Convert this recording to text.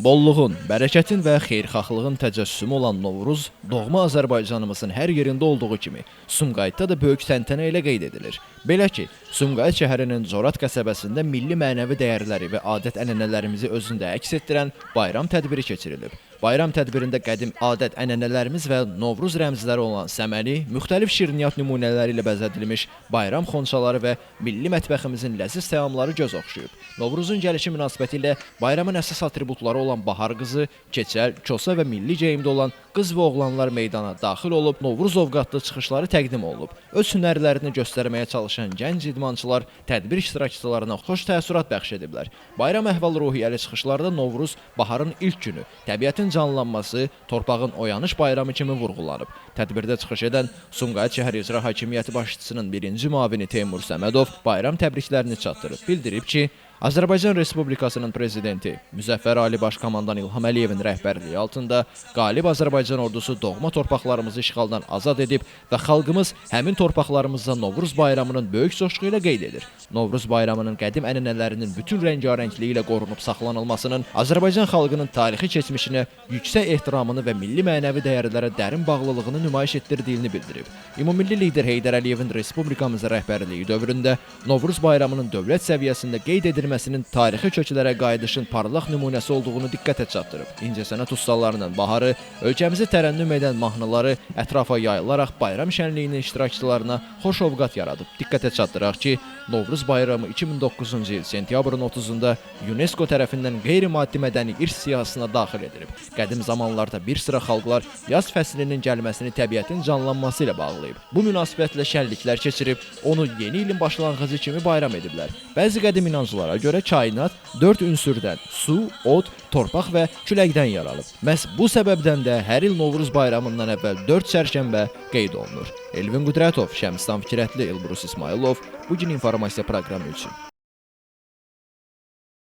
Bolluğun, bərəkətin və xeyirxahlığın təcəssümü olan Novruz, doğma Azərbaycanımızın hər yerində olduğu kimi, Sumqayıtda da böyük təntənə ilə qeyd edilir. Belə ki, Sumqayıt şəhərinin Zorat qəsəbəsində milli mənəvi dəyərləri və adət-ənənələrimizi özündə əks etdirən bayram tədbiri keçirilib. Bayram tədbirində qədim adət-ənənələrimiz və Novruz rəmzləri olan səməni, müxtəlif şirniyyat nümunələri ilə bəzədilmiş bayram xonçaları və milli mətbəximizin ləziz təamları göz oxşuyub. Novruzun gəlişi münasibətilə bayramın əsas atributları olan bahar qızı, keçəl, kosa və milli geyimdə olan qız və oğlanlar meydana daxil olub, Novruz ovqatlı çıxışları təqdim olunub. Öz hünərlərini göstərməyə çalışan gənc idmançılar tədbir iştirakçılarına xoş təəssürat bəxş ediblər. Bayram əhval-ruhiyyəli çıxışlarda Novruz baharın ilk günü, təbiətin canlanması, torpağın oyanış bayramı kimi vurğulanıb. Tədbirdə çıxış edən Sumqayıt şəhər icra hakimiyyəti başçısının birinci müavini Teymur Səmədov bayram təbriklərini çatdırıb. Bildirib ki, Azərbaycan Respublikasının prezidenti Müzəffər Ali Baş Komandan İlham Əliyevin rəhbərliyi altında qalib Azərbaycan ordusu doğma torpaqlarımızı işğaldan azad edib və xalqımız həmin torpaqlarımızda Novruz bayramının böyük coşqu ilə qeyd edir. Novruz bayramının qədim ənənələrinin bütün rəngarəngliyi ilə qorunub saxlanılmasının Azərbaycan xalqının tarixi keçmişinə yüksək ehtiramını və milli mənəvi dəyərlərə dərin bağlılığını nümayiş etdirdiyini bildirib. Ümumilli lider Heydər Əliyevin Respublikamızın rəhbərliyi dövründə Novruz bayramının dövlət səviyyəsində qeyd edilməsinin tarixi köklərə qayıdışın parlaq nümunəsi olduğunu diqqətə çatdırıb. İncəsənət ustalarının baharı, ölkəmizi tərənnüm edən mahnıları ətrafa yayılaraq bayram şənliyinin iştirakçılarına xoş ovqat yaradıb. Diqqətə çatdıraq ki, Novruz bayramı 2009-cu il sentyabrın 30-da UNESCO tərəfindən qeyri-maddi mədəni irs siyahısına daxil edilib. Qədim zamanlarda bir sıra xalqlar yaz fəslinin gəlməsini təbiətin canlanması ilə bağlayıb. Bu münasibətlə şənliklər keçirib, onu yeni ilin başlanğıcı kimi bayram ediblər. Bəzi qədim inanclara görə kainat 4 ünsürdən su, od, torpaq və küləkdən yaranıb. Məhz bu səbəbdən də hər il Novruz bayramından əvvəl 4 çərşənbə qeyd olunur. Elvin Qudrətov, Şəmstan Fikrətli, Elbrus İsmailov, Bugün informasiya proqramı üçün.